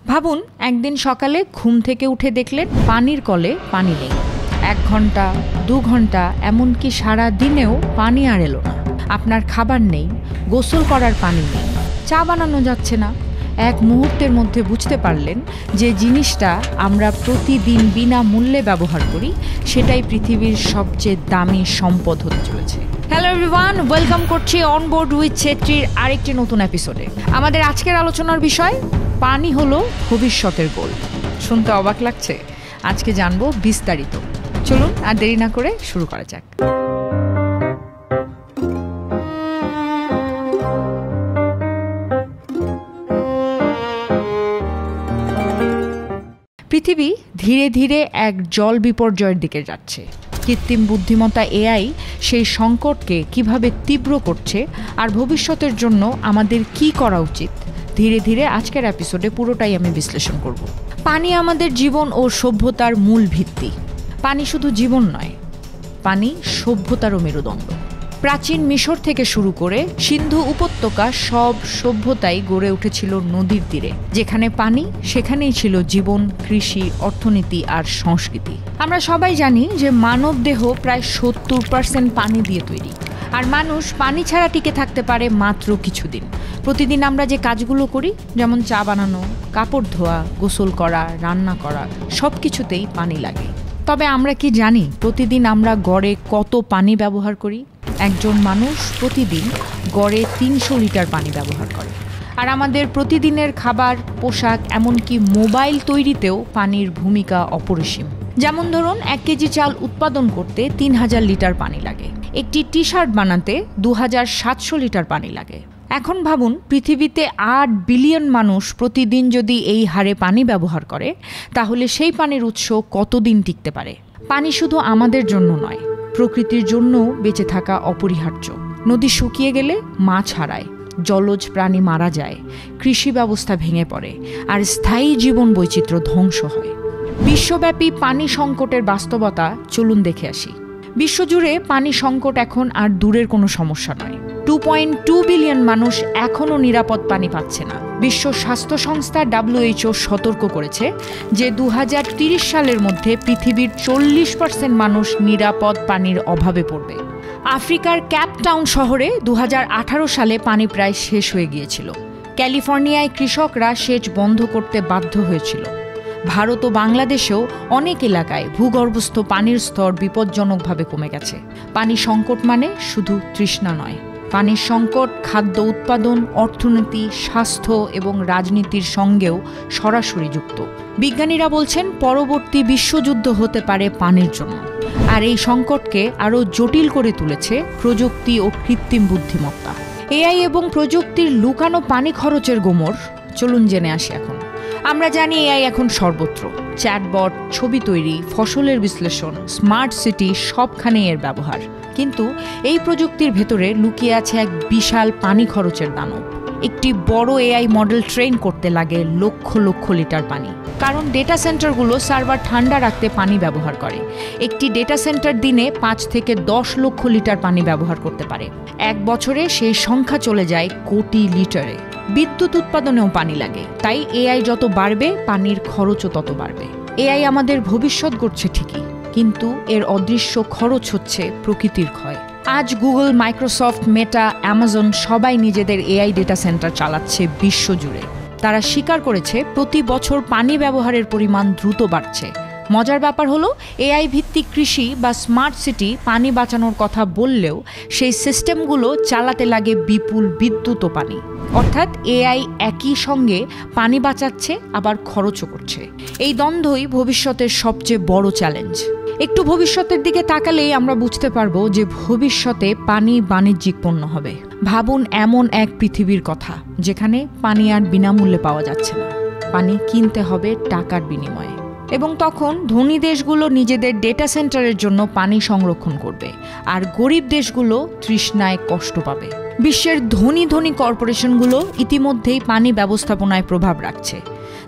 ভাবুন, একদিন সকালে ঘুম থেকে উঠে দেখলেন পানির কলে পানি নেই। 1 ঘন্টা, 2 ঘন্টা, এমনকি সারা দিনেও পানি আর এলো না। আপনার খাবার নেই, গোসল করার পানি নেই, চা বানানো যাচ্ছে না। এক মুহূর্তের মধ্যে বুঝতে পারলেন যে জিনিসটা আমরা প্রতিদিন বিনামূল্যে ব্যবহার করি, সেটাই পৃথিবীর সবচেয়ে দামি সম্পদ হতে চলেছে। হ্যালো এভরিওয়ান, ওয়েলকাম করছি অনবোর্ড উইথ ছেত্রীর আরেকটি নতুন এপিসোডে। আমাদের আজকের আলোচনার বিষয় পানি হলো ভবিষ্যতের গোল্ড। শুনতে অবাক লাগছে? আজকে জানবো বিস্তারিত। চলুন আর দেরি না করে শুরু করা যাক। পৃথিবী ধীরে ধীরে এক জল বিপর্যয়ের দিকে যাচ্ছে। কৃত্রিম বুদ্ধিমত্তা এআই সেই সংকটকে কিভাবে তীব্র করছে আর ভবিষ্যতের জন্য আমাদের কি করা উচিত, ধীরে ধীরে আজকের এপিসোডে পুরোটাই আমি বিশ্লেষণ করব। পানি আমাদের জীবন ও সভ্যতার মূল ভিত্তি। পানি শুধু জীবন নয়, পানি সভ্যতারও মেরুদণ্ড। প্রাচীন মিশর থেকে শুরু করে সিন্ধু উপত্যকা, সব সভ্যতাই গড়ে উঠেছিল নদীর তীরে। যেখানে পানি, সেখানেই ছিল জীবন, কৃষি, অর্থনীতি আর সংস্কৃতি। আমরা সবাই জানি যে মানব দেহ প্রায় 70% পানি দিয়ে তৈরি, আর মানুষ পানি ছাড়া টিকে থাকতে পারে মাত্র কিছুদিন। প্রতিদিন আমরা যে কাজগুলো করি, যেমন চা বানানো, কাপড় ধোয়া, গোসল করা, রান্না করা, সব কিছুতেই পানি লাগে। তবে আমরা কি জানি প্রতিদিন আমরা গড়ে কত পানি ব্যবহার করি? একজন মানুষ প্রতিদিন গড়ে 300 লিটার পানি ব্যবহার করে। আর আমাদের প্রতিদিনের খাবার, পোশাক, এমনকি মোবাইল তৈরিতেও পানির ভূমিকা অপরিসীম। যেমন ধরুন, 1 কেজি চাল উৎপাদন করতে 3000 লিটার পানি লাগে। একটি টি শার্ট বানাতে 2700 লিটার পানি লাগে। এখন ভাবুন, পৃথিবীতে 8 বিলিয়ন মানুষ প্রতিদিন যদি এই হারে পানি ব্যবহার করে, তাহলে সেই পানির উৎস কতদিন টিকতে পারে? পানি শুধু আমাদের জন্য নয়, প্রকৃতির জন্যও বেঁচে থাকা অপরিহার্য। নদী শুকিয়ে গেলে মাছ হারায়, জলজ প্রাণী মারা যায়, কৃষি ব্যবস্থা ভেঙে পড়ে, আর স্থায়ী জীবন বৈচিত্র্য ধ্বংস হয়। বিশ্বব্যাপী পানি সংকটের বাস্তবতা চলুন দেখে আসি। বিশ্বজুড়ে পানি সংকট এখন আর দূরের কোনো সমস্যা নয়। 2.2 বিলিয়ন মানুষ এখনও নিরাপদ পানি পাচ্ছে না। বিশ্ব স্বাস্থ্য সংস্থা WHO সতর্ক করেছে যে 2030 সালের মধ্যে পৃথিবীর 40% মানুষ নিরাপদ পানির অভাবে পড়বে। আফ্রিকার ক্যাপ টাউন শহরে 2018 সালে পানি প্রায় শেষ হয়ে গিয়েছিল। ক্যালিফোর্নিয়ায় কৃষকরা সেচ বন্ধ করতে বাধ্য হয়েছিল। ভারত ও বাংলাদেশেও অনেক এলাকায় ভূগর্ভস্থ পানির স্তর বিপজ্জনকভাবে কমে গেছে। পানি সংকট মানে শুধু তৃষ্ণা নয়, পানির সংকট খাদ্য উৎপাদন, অর্থনীতি, স্বাস্থ্য এবং রাজনীতির সঙ্গেও সরাসরি যুক্ত। বিজ্ঞানীরা বলছেন পরবর্তী বিশ্বযুদ্ধ হতে পারে পানির জন্য। আর এই সংকটকে আরও জটিল করে তুলেছে প্রযুক্তি ও কৃত্রিম বুদ্ধিমত্তা। এআই এবং প্রযুক্তির লুকানো পানি খরচের গোমর চলুন জেনে আসি এখন। আমরা জানি এআই এখন সর্বত্র। চ্যাটবট, ছবি তৈরি, ফসলের বিশ্লেষণ, স্মার্ট সিটি, সবখানেই এর ব্যবহার। কিন্তু এই প্রযুক্তির ভেতরে লুকিয়ে আছে এক বিশাল পানি খরচের দানব। একটি বড় এআই মডেল ট্রেন করতে লাগে লক্ষ লক্ষ লিটার পানি। কারণ ডেটা সেন্টারগুলো সার্ভার ঠান্ডা রাখতে পানি ব্যবহার করে। একটি ডেটা সেন্টার দিনে 5 থেকে 10 লক্ষ লিটার পানি ব্যবহার করতে পারে। 1 বছরে সেই সংখ্যা চলে যায় কোটি লিটারে। বিদ্যুৎ উৎপাদনেও পানি লাগে, তাই এআই যত বাড়বে পানির খরচও তত বাড়বে। এআই আমাদের ভবিষ্যৎ গড়ছে ঠিকই, কিন্তু এর অদৃশ্য খরচ হচ্ছে প্রকৃতির ক্ষয়। আজ গুগল, মাইক্রোসফট, মেটা, অ্যামাজন সবাই নিজেদের এআই ডেটা সেন্টার চালাচ্ছে বিশ্বজুড়ে। তারা স্বীকার করেছে প্রতি বছর পানি ব্যবহারের পরিমাণ দ্রুত বাড়ছে। মজার ব্যাপার হলো, এআই ভিত্তিক কৃষি বা স্মার্ট সিটি পানি বাঁচানোর কথা বললেও সেই সিস্টেমগুলো চালাতে লাগে বিপুল বিদ্যুৎ ও পানি। অর্থাৎ এআই একই সঙ্গে পানি বাঁচাচ্ছে আবার খরচও করছে। এই দ্বন্দ্বই ভবিষ্যতের সবচেয়ে বড় চ্যালেঞ্জ। একটু ভবিষ্যতের দিকে তাকালেই আমরা বুঝতে পারবো যে ভবিষ্যতে পানি বাণিজ্যিক পণ্য হবে। ভাবুন এমন এক পৃথিবীর কথা যেখানে পানি আর বিনামূল্যে পাওয়া যাচ্ছে না, পানি কিনতে হবে টাকার বিনিময়ে। এবং তখন ধনী দেশগুলো নিজেদের ডেটা সেন্টারের জন্য পানি সংরক্ষণ করবে, আর গরিব দেশগুলো তৃষ্ণায় কষ্ট পাবে। বিশ্বের ধনী ধনী কর্পোরেশনগুলো ইতিমধ্যেই পানি ব্যবস্থাপনায় প্রভাব রাখছে।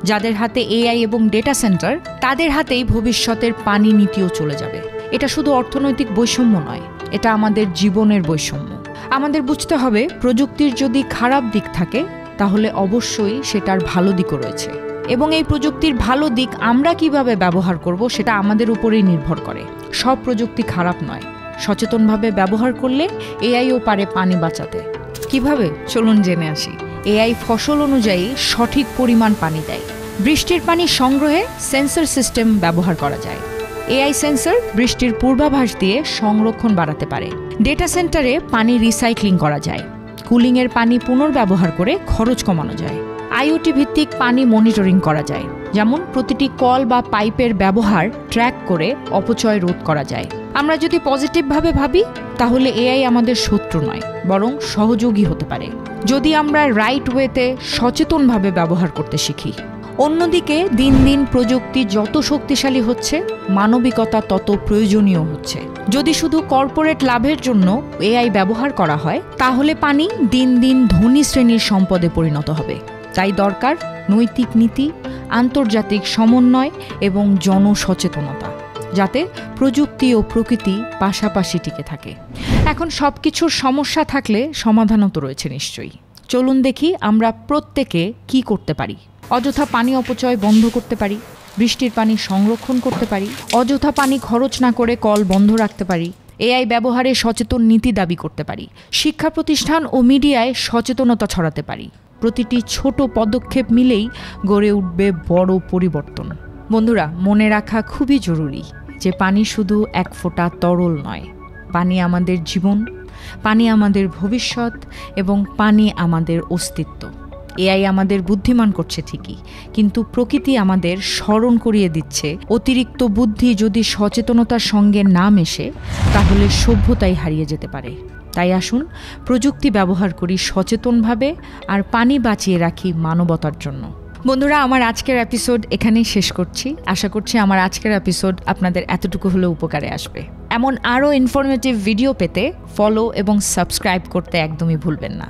যাদের হাতে এআই এবং ডেটা সেন্টার, তাদের হাতেই ভবিষ্যতের পানি নীতিও চলে যাবে। এটা শুধু অর্থনৈতিক বৈষম্য নয়, এটা আমাদের জীবনের বৈষম্য। আমাদের বুঝতে হবে, প্রযুক্তির যদি খারাপ দিক থাকে তাহলে অবশ্যই সেটার ভালো দিকও রয়েছে। এবং এই প্রযুক্তির ভালো দিক আমরা কিভাবে ব্যবহার করব সেটা আমাদের উপরেই নির্ভর করে। সব প্রযুক্তি খারাপ নয়, সচেতনভাবে ব্যবহার করলে এআইও পারে পানি বাঁচাতে। কিভাবে? চলুন জেনে আসি। এআই ফসল অনুযায়ী সঠিক পরিমাণ পানি দেয়। বৃষ্টির পানি সংগ্রহে সেন্সর সিস্টেম ব্যবহার করা যায়। এআই সেন্সর বৃষ্টির পূর্বাভাস দিয়ে সংরক্ষণ বাড়াতে পারে। ডেটা সেন্টারে পানি রিসাইক্লিং করা যায়। কুলিংয়ের পানি পুনর্ব্যবহার করে খরচ কমানো যায়। আইওটি ভিত্তিক পানি মনিটরিং করা যায়, যেমন প্রতিটি কল বা পাইপের ব্যবহার ট্র্যাক করে অপচয় রোধ করা যায়। আমরা যদি পজিটিভভাবে ভাবি তাহলে এআই আমাদের শত্রু নয়, বরং সহযোগী হতে পারে, যদি আমরা রাইট ওয়েতে সচেতনভাবে ব্যবহার করতে শিখি। অন্যদিকে দিন দিন প্রযুক্তি যত শক্তিশালী হচ্ছে, মানবিকতা তত প্রয়োজনীয় হচ্ছে। যদি শুধু কর্পোরেট লাভের জন্য এআই ব্যবহার করা হয় তাহলে পানি দিন দিন ধনী শ্রেণীর সম্পদে পরিণত হবে। তাই দরকার নৈতিক নীতি, আন্তর্জাতিক সমন্বয় এবং জনসচেতনতা, যাতে প্রযুক্তি ও প্রকৃতি পাশাপাশি টিকে থাকে। এখন সবকিছুর সমস্যা থাকলে সমাধানও তো রয়েছে নিশ্চয়ই। চলুন দেখি আমরা প্রত্যেকে কি করতে পারি। অযথা পানি অপচয় বন্ধ করতে পারি, বৃষ্টির পানি সংরক্ষণ করতে পারি, অযথা পানি খরচ না করে কল বন্ধ রাখতে পারি, এআই ব্যবহারে সচেতন নীতি দাবি করতে পারি, শিক্ষা প্রতিষ্ঠান ও মিডিয়ায় সচেতনতা ছড়াতে পারি। প্রতিটি ছোট পদক্ষেপ মিলেই গড়ে উঠবে বড় পরিবর্তন। বন্ধুরা, মনে রাখা খুবই জরুরি যে পানি শুধু এক ফোঁটা তরল নয়। পানি আমাদের জীবন, পানি আমাদের ভবিষ্যৎ এবং পানি আমাদের অস্তিত্ব। এআই আমাদের বুদ্ধিমান করছে ঠিকই, কিন্তু প্রকৃতি আমাদের স্মরণ করিয়ে দিচ্ছে অতিরিক্ত বুদ্ধি যদি সচেতনতার সঙ্গে না মেশে তাহলে সভ্যতাই হারিয়ে যেতে পারে। তাই আসুন প্রযুক্তি ব্যবহার করি সচেতনভাবে আর পানি বাঁচিয়ে রাখি মানবতার জন্য। বন্ধুরা, আমার আজকের এপিসোড এখানেই শেষ করছি। আশা করছি আমার আজকের এপিসোড আপনাদের এতটুকু হলেও উপকারে আসবে। এমন আরও ইনফরমেটিভ ভিডিও পেতে ফলো এবং সাবস্ক্রাইব করতে একদমই ভুলবেন না।